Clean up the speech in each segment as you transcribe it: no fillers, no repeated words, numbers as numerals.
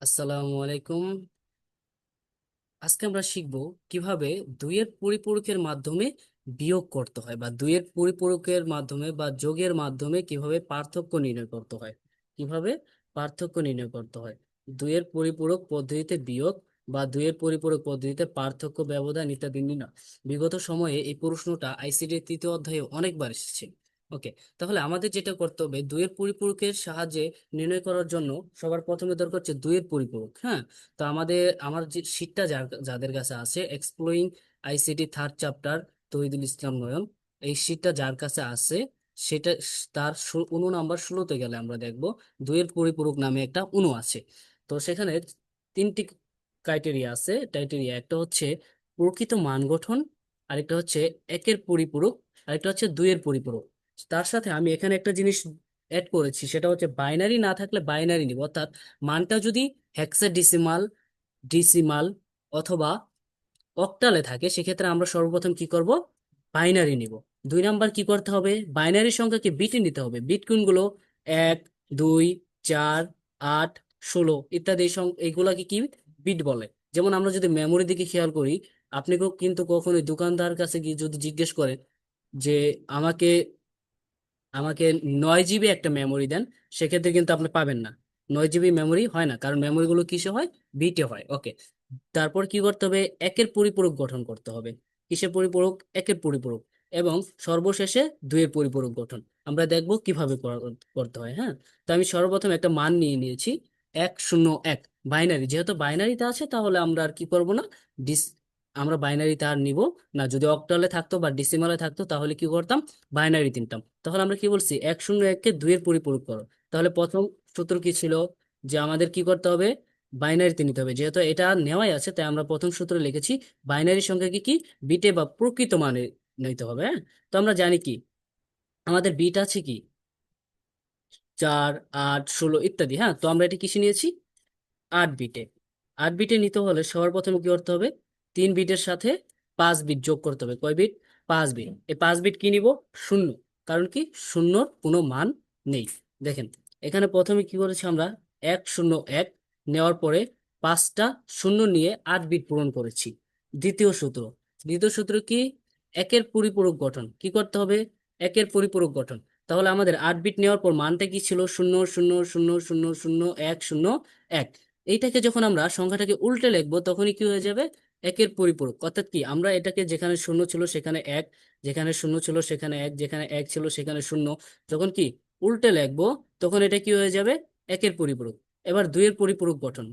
আসসালামু আলাইকুম। আজকে আমরা শিখব কিভাবে দুইয়ের পরিপূরকের মাধ্যমে বিয়োগ করতে হয় বা দুইয়ের পরিপূরকের মাধ্যমে বা যোগের মাধ্যমে কিভাবে পার্থক্য নির্ণয় করতে হয়। কিভাবে পার্থক্য নির্ণয় করতে হয় দুইয়ের পরিপূরক পদ্ধতিতে বিয়োগ বা দুইয়ের পরিপূরক পদ্ধতিতে পার্থক্য, ব্যবধান ইত্যাদি নির্ণয়। বিগত সময়ে এই প্রশ্নটা আইসিটি তৃতীয় অধ্যায়ে অনেকবার এসেছে। ওকে, তাহলে আমাদের যেটা করতে হবে, দুইয়ের পরিপূরকের সাহায্যে নির্ণয় করার জন্য সবার প্রথমে দরকার হচ্ছে দুইয়ের পরিপূরক। হ্যাঁ, তো আমার যে শীটটা যাদের কাছে আছে, exploring ICT third chapter, Tauhidul Islam Nayan, এই শীটটা যার কাছে আছে সেটা তার 19 নাম্বার 16-তে গেলে আমরা দেখব দুইয়ের পরিপূরক নামে একটা অণু আছে। তো সেখানে তিনটি ক্রাইটেরিয়া আছে। ক্রাইটেরিয়া একটা হচ্ছে প্রকৃত মান গঠন, আরেকটা হচ্ছে একের পরিপূরক, আরেকটা হচ্ছে দুইয়ের পরিপূরক। তার সাথে আমি এখানে একটা জিনিস অ্যাড করেছি, সেটা হচ্ছে বাইনারি না থাকলে বাইনারি নিব, অর্থাৎ মানটা যদি হেক্সাডেসিমাল, ডিসিমাল অথবা অক্টালে থাকে, সেক্ষেত্রে আমরা সর্বপ্রথম কি করব, বাইনারি নিব। 2 নাম্বার কি করতে হবে, বাইনারি সংখ্যাকে বিটে নিতে হবে। বিট কোনগুলো, 1, 2, 4, 8, 16 ইত্যাদি। এই এইগুলাকে কি বিট বলে। যেমন আমরা যদি মেমোরির দিকে খেয়াল করি, আপনি কিন্তু কখনোই দোকানদার কাছে গিয়ে যদি জিজ্ঞেস করেন যে আমাকে আমাকে 9 জিবি একটা মেমোরি দেন, সেক্ষেত্রে কিন্তু আপনি পাবেন না। 9 জিবি মেমোরি হয় না, কারণ মেমোরিগুলো কিসে হয়, বিটে হয়। ওকে, তারপর কি করতে হবে, একের পরিপূরক গঠন করতে হবে। কিসের পরিপূরক, একের পরিপূরক। এবং সর্বশেষে দুইয়ের পরিপূরক গঠন আমরা দেখব কিভাবে করতে হয়। হ্যাঁ, তো আমি সর্বপ্রথম একটা মান নিয়ে নিয়েছি, 101। বাইনারি, যেহেতু বাইনারিতে আছে তাহলে আমরা আর কি করব না, ডিস আমরা বাইনারিতে আর নিব না। যদি অক্টালে থাকতো বা ডিসিমালে থাকতো তাহলে কি করতাম, বাইনারি তিনটাম। তাহলে আমরা কি বলছি, 101-কে দুইয়ের পরিপূরক করো। তাহলে প্রথম সূত্র কি ছিল, যে আমাদের কি করতে হবে, বাইনারিতে নিতে হবে। যেহেতু এটা নেওয়াই আছে, তাই আমরা প্রথম সূত্রে লিখেছি বাইনারি সংখ্যাকে কি বিটে বা প্রকৃত মানে নিতে হবে। হ্যাঁ, তো আমরা জানি কি আমাদের বিট আছে কি 4, 8, 16 ইত্যাদি। হ্যাঁ, তো আমরা এটা কিসে নিয়েছি, 8 বিটে। 8 বিটে নিতে হলে সবার প্রথমে কি করতে হবে, 3 বিটের সাথে 5 বিট যোগ করতে হবে। কয় বিট, 5 বিট। এই 5 বিট কি নিব, শূন্য। কারণ কি, শূন্যর কোনো মান নেই। দেখেন, এখানে প্রথমে কি করেছি আমরা, 101 নেওয়ার পরে 5টা শূন্য নিয়ে 8 বিট পূরণ করেছি। দ্বিতীয় সূত্র, দ্বিতীয় সূত্র কি, একের পরিপূরক গঠন। কি করতে হবে, একের পরিপূরক গঠন। তাহলে আমাদের 8 বিট নেওয়ার পর মানটা কি ছিল, 0 0 0 0 0 1 এইটাকে যখন আমরা সংখ্যাটাকে উল্টে লিখবো তখনই কি হয়ে যাবে, একের পরিপূরক। অর্থাৎ কি, আমরা এটাকে যেখানে শূন্য ছিল সেখানে এক, যেখানে শূন্য ছিল সেখানে এক, যেখানে এক ছিল সেখানে শূন্য, যখন কি উল্টে লিখবো তখন এটা কি হয়ে যাবে, একের পরিপূরক। এবার দুইয়ের পরিপূরক গঠন।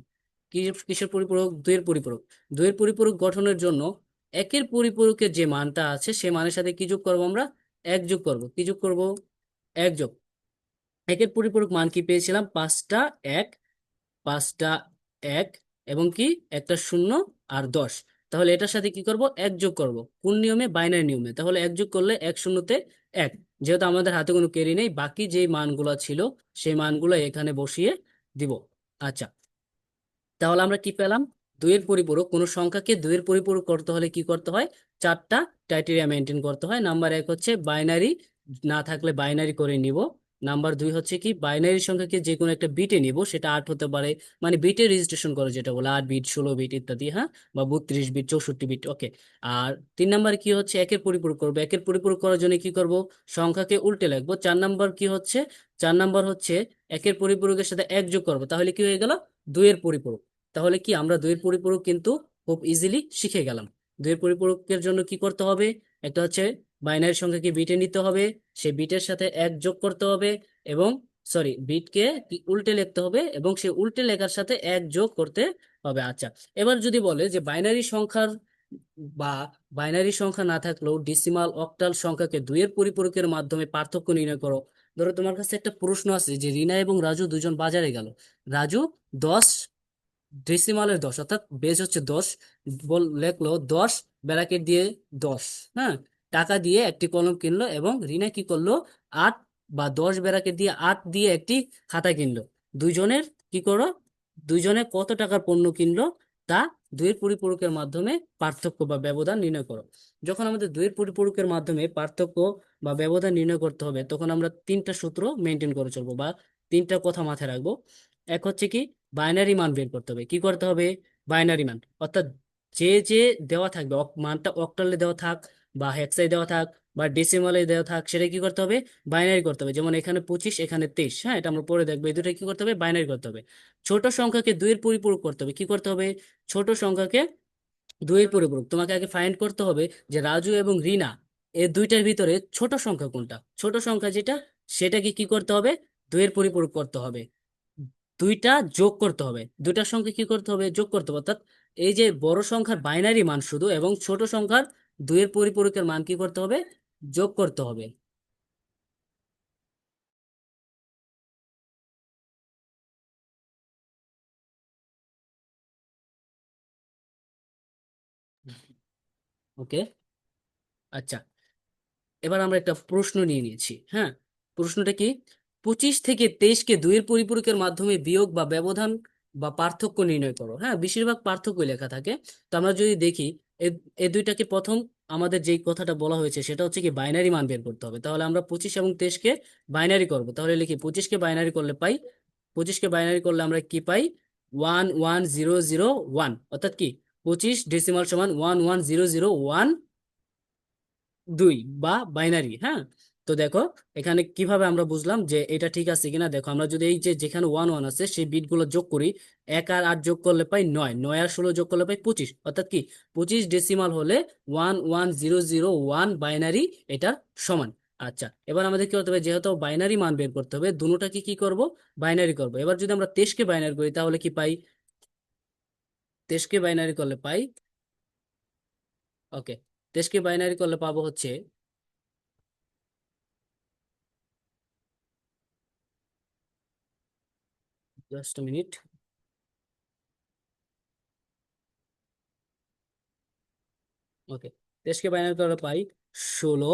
কি, কিসের পরিপূরক, দুইয়ের পরিপূরক। দুইয়ের পরিপূরক গঠনের জন্য একের পরিপূরকের যে মানটা আছে সে মানের সাথে কি যোগ করবো আমরা, এক যোগ করব। কি যোগ করব, এক যোগ। একের পরিপূরক মান কি পেয়েছিলাম, 5টা 1, 5টা 1 এবং কি একটা শূন্য আর 10। তাহলে এটার সাথে কি করব, এক যোগ করব। কোন নিয়মে, বাইনারি নিয়মে। তাহলে এক যোগ করলে এক শূন্যতে এক। যেহেতু আমাদের হাতে কোনো ক্যারি নেই, বাকি যে মানগুলো ছিল সেই মানগুলো এখানে বসিয়ে দিব। আচ্ছা, তাহলে আমরা কি পেলাম, দুইয়ের পরিপূরক। কোনো সংখ্যাকে দুইয়ের পরিপূরক করতে হলে কি করতে হয়, 4টা ক্রাইটেরিয়া মেনটেন করতে হয়। নাম্বার 1 হচ্ছে বাইনারি, না থাকলে বাইনারি করে নিব। নাম্বার 2 হচ্ছে কি, বাইনারি সংখ্যাকে যে কোনো একটা বিটে নিব, সেটা 8 হতে পারে, মানে বিটে রেজিস্ট্রেশন করে যেটা বলে, 8 বিট, 16 বিট ইত্যাদি। হ্যাঁ, বা 32 বিট, 64 বিট। ওকে, আর 3 নাম্বার কি হচ্ছে, একের পরিপূরক করবো। একের পরিপূরক করার জন্য কি করব, সংখ্যাকে উল্টে লিখবো। 4 নাম্বার কি হচ্ছে, 4 নাম্বার হচ্ছে একের পরিপূরকের সাথে এক যোগ করবো। তাহলে কি হয়ে গেল, দুইয়ের পরিপূরক। তাহলে কি আমরা দুইয়ের পরিপূরক কিন্তু খুব ইজিলি শিখে গেলাম। দুইয়ের পরিপূরকের জন্য কি করতে হবে, একটা হচ্ছে বাইনারি সংখ্যাকে বিটে নিতে হবে, সেই বিটের সাথে এক যোগ করতে হবে, এবং সরি, বিটকে উল্টে লিখতে হবে এবং সেই উল্টে লেখার সাথে এক যোগ করতে হবে। আচ্ছা, এবার যদি বলে যে বাইনারি সংখ্যার বা বাইনারি সংখ্যা না থাকলেও ডিসিমাল, অক্টাল সংখ্যাকে দুইয়ের পরিপূরকের মাধ্যমে পার্থক্য নির্ণয় করো। ধরো তোমার কাছে একটা প্রশ্ন আছে যে রিনা এবং রাজু দুজন বাজারে গেল। রাজু 10 ডেসিমালের 10, অর্থাৎ বেজ হচ্ছে 10, লেখলো 10 ব্র্যাকেট দিয়ে 10। হ্যাঁ, টাকা দিয়ে একটি কলম কিনলো, এবং রিনা কি করলো, 8 বা 10 ব্র্যাকেট দিয়ে 8 দিয়ে একটি খাতা কিনলো। দুইজনের কি করো, দুইজনে কত টাকার পণ্য কিনলো তা দুইয়ের পরিপূরকের মাধ্যমে পার্থক্য বা ব্যবধান নির্ণয় করো। যখন আমাদের দুইয়ের পরিপূরকের মাধ্যমে পার্থক্য বা ব্যবধান নির্ণয় করতে হবে, তখন আমরা 3টা সূত্র মেনটেন করে চলবো বা 3টা কথা মাথায় রাখবো। এক হচ্ছে কি বাইনারি মান বের করতে হবে। কি করতে হবে? বাইনারি মান, অর্থাৎ যে যে দেওয়া থাকবে মানটা অক্টালে দেওয়া থাক বা হেক্সায় দেওয়া থাক বা ডেসিমালে দেওয়া থাক, সেটা কি করতে হবে? বাইনারি করতে হবে। যেমন এখানে 25, এখানে 23, হ্যাঁ, এটা আমরা পরে দেখবো। এই দুটো কি করতে হবে? বাইনারি করতে হবে। ছোট সংখ্যাকে দুইয়ের পরিপূরক করতে হবে। কি করতে হবে? ছোট সংখ্যাকে দুইয়ের পরিপূরক। তোমাকে আগে ফাইন্ড করতে হবে যে রাজু এবং রিনা এই দুইটার ভিতরে ছোট সংখ্যা কোনটা। ছোট সংখ্যা যেটা, সেটাকে কি করতে হবে? দুইয়ের পরিপূরক করতে হবে। দুইটা যোগ করতে হবে, দুইটার সঙ্গে কি করতে হবে? যোগ করতে হবে। অর্থাৎ এই যে বড় সংখ্যার বাইনারি মান শুধু এবং ছোট সংখ্যার দুইয়ের পরিপূরকের মান কি করতে হবে? যোগ করতে হবে। ওকে, আচ্ছা, এবার আমরা একটা প্রশ্ন নিয়ে নিয়েছি, হ্যাঁ। প্রশ্নটা কি? 25 থেকে 23-কে দুইয়ের পরিপূরকের মাধ্যমে বিয়োগ বা ব্যবধান বা পার্থক্য নির্ণয় করো। হ্যাঁ, বেশিরভাগ পার্থক্য লেখা থাকে। তো আমরা যদি দেখি এই দুইটাকে প্রথম আমাদের যেই কথাটা বলা হয়েছে সেটা হচ্ছে কি বাইনারি মান বের করতে হবে। তাহলে আমরা 25 এবং 23-কে বাইনারি করব। তাহলে লিখি 25-কে বাইনারি করলে পাই, 25-কে বাইনারি করলে আমরা কি পাই? 11001, অর্থাৎ কি 25 ডেসিমাল সমান 11001 দুই, বা বাইনারি, হ্যাঁ। তো দেখো এখানে কিভাবে আমরা বুঝলাম যে এটা ঠিক আছে কিনা। দেখো আমরা যদি এই যে যেখানে 1 1 আছে সেই বিট গুলো যোগ করি, 1 আর 8 যোগ করলে পাই 9, 9 আর 16 যোগ করলে পাই 25, অর্থাৎ কি 25 ডেসিমাল হলে 11001 বাইনারি এটার সমান। আচ্ছা, এবার আমাদের কি করতে হবে? যেহেতু বাইনারি মান বের করতে হবে, দুটোটাকে কি করব? বাইনারি করব। এবার যদি আমরা 23-কে বাইনারি করি তাহলে কি পাই? 23-কে বাইনারি করলে পাই, ওকে, 23-কে বাইনারি করলে পাবো হচ্ছে, জাস্ট মিনিট, ওকে, 23-কে বাইনারি করলে পাই 16,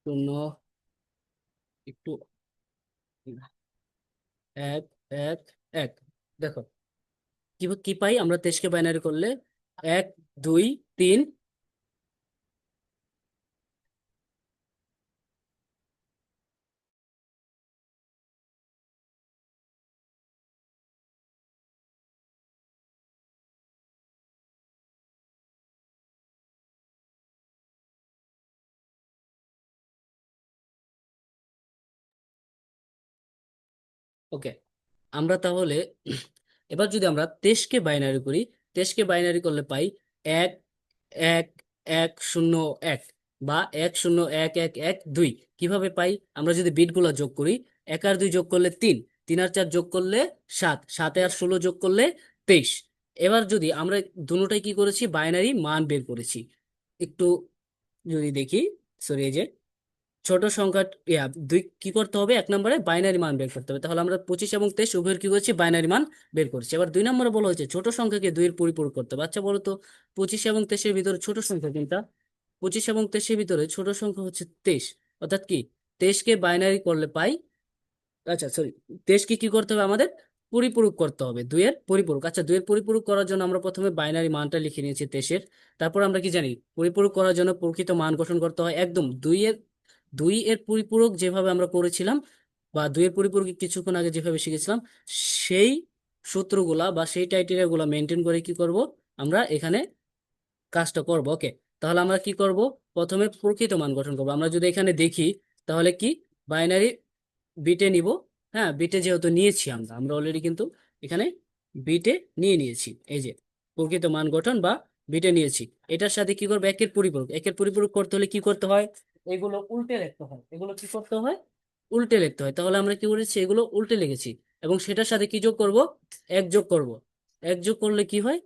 শূন্য, একটু, এক, এক, এক। দেখো কি কি পাই আমরা 23-কে বাইনারি করলে? 1 2 3। ওকে, আমরা তাহলে এবার যদি আমরা 23-কে বাইনারি করি, 23-কে বাইনারি করলে পাই 1 1 1 0 1, বা 1 0 1 1 1 2। কিভাবে পাই? আমরা যদি বিট গুলা যোগ করি, 1 আর 2 যোগ করলে 3, 3 আর 4 যোগ করলে 7, 7 আর 16 যোগ করলে 23। এবার যদি আমরা দুটোটাই কি করেছি? বাইনারি মান বের করেছি। একটু যদি দেখি, সরি, এই যে ছোট সংখ্যা, দুই কি করতে হবে? 1 নম্বরে বাইনারি মান বের করতে হবে। তাহলে আমরা 25 এবং 23 উভয়ের কি করছি? বাইনারি মান বের করছি। এবার 2 নম্বরে বলা হয়েছে ছোট সংখ্যাকে দুইয়ের পরিপূরক করতে হবে। আচ্ছা বলো তো, 25 এবং 23-এর ভিতরে ছোট সংখ্যা কোনটা? 25 এবং 23-এর ভিতরে ছোট সংখ্যা হচ্ছে 23, অর্থাৎ কি 23-কে বাইনারি করলে পাই, আচ্ছা সরি, 23-কে কি করতে হবে আমাদের? পরিপূরক করতে হবে, দুইয়ের পরিপূরক। আচ্ছা, দুইয়ের পরিপূরক করার জন্য আমরা প্রথমে বাইনারি মানটা লিখে নিয়েছি 23-এর। তারপর আমরা কি জানি? পরিপূরক করার জন্য প্রকৃত মান গঠন করতে হয় একদম। দুই এর পরিপূরক যেভাবে আমরা করেছিলাম, বা দুইয়ের পরিপূরক কিছুক্ষণ আগে যেভাবে শিখেছিলাম, সেই সূত্রগুলা বা সেই টাইটেরিয়া গুলা মেনটেন করে কি করব? আমরা এখানে কাজটা করব। ওকে, তাহলে আমরা কি করব? প্রথমে প্রকৃত মান গঠন করব। আমরা যদি এখানে দেখি তাহলে কি বাইনারি বিটে নিব, হ্যাঁ, বিটে যেহেতু নিয়েছি আমরা আমরা অলরেডি কিন্তু এখানে বিটে নিয়ে নিয়েছি। এই যে প্রকৃত মান গঠন বা বিটে নিয়েছি, এটার সাথে কি করবো? একের পরিপূরক, একের পরিপূরক করতে হলে কি করতে হয়? এগুলো উল্টে লিখতে হয়। এগুলো কি করতে হয়? উল্টে লিখতে হয়। তাহলে আমরা কি করেছি? এগুলো উল্টে লিখেছি এবং সেটার সাথে কি যোগ করব? এক যোগ করব। এক যোগ করলে কি হয়?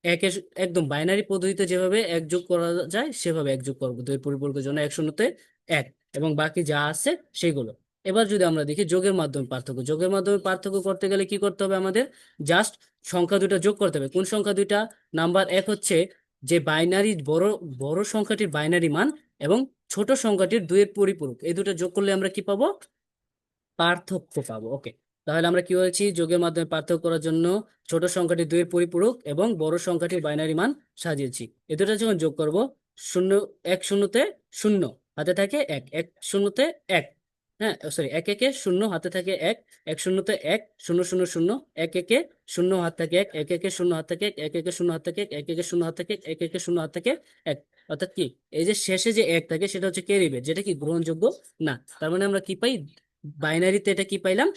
একের, একদম বাইনারি পদ্ধতিতে যেভাবে এক যোগ করা যায় সেভাবে এক যোগ করবো। দুই পরিপূরকের জন্য 1 0-তে 1, এবং বাকি যা আছে সেগুলো। এবার যদি আমরা দেখি যোগের মাধ্যমে পার্থক্য, যোগের মাধ্যমে পার্থক্য করতে গেলে কি করতে হবে আমাদের? জাস্ট সংখ্যা দুটো যোগ করতে হবে। কোন সংখ্যা দুইটা? নাম্বার এক হচ্ছে যে বাইনারি বড় বড় সংখ্যাটির বাইনারি মান, এবং ছোট সংখ্যাটির দুইয়ের পরিপূরক, এই দুটো যোগ করলে আমরা কি পাবো? পার্থক্য পাবো। ওকে, তাহলে আমরা কি হয়েছি, যোগের মাধ্যমে পার্থক্য করার জন্য ছোট সংখ্যাটি দুইয়ের পরিপূরক এবং বড় সংখ্যাটির বাইনারি মান সাজিয়েছি। এ দুটো যখন যোগ করব, শূন্য, এক শূন্যতে শূন্য, হাতে থাকে এক, এক শূন্যতে এক, হ্যাঁ সরি, এক একে শূন্য, হাতে থাকে এক, এক শূন্যতে এক, শূন্য শূন্য শূন্য, এক একে শূন্য, হাত থাকে এক, এক একে শূন্য, হাত থাকে এক, এক একে শূন্য, হাত থাকে এক, এক একে শূন্য, হাত থাকে এক, এক একে শূন্য, হাত থাকে এক। অর্থাৎ কি, এই যে শেষে যে এক থাকে সেটা হচ্ছে ক্যারি বিট, যেটা কি গ্রহণযোগ্য না। তার মানে আমরা কি পাই, বাইনারিতে এটা কি পাইলাম,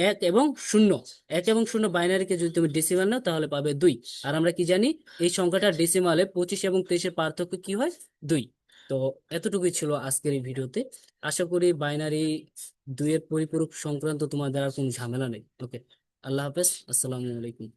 এক এবং শূন্য। এক এবং শূন্য বাইনারিকে যদি তুমি ডেসিমাল নাও তাহলে পাবে দুই। আর আমরা কি জানি, এই সংখ্যাটা ডেসিমালে 25 এবং 23-এর পার্থক্য কি হয়, দুই। তো এতটুকুই ছিল আজকের এই ভিডিওতে। আশা করি বাইনারি দুইয়ের পরিপূরক সংক্রান্ত তোমাদের আর কোনো ঝামেলা নেই। ওকে, আল্লাহ হাফেজ, আসসালামু আলাইকুম।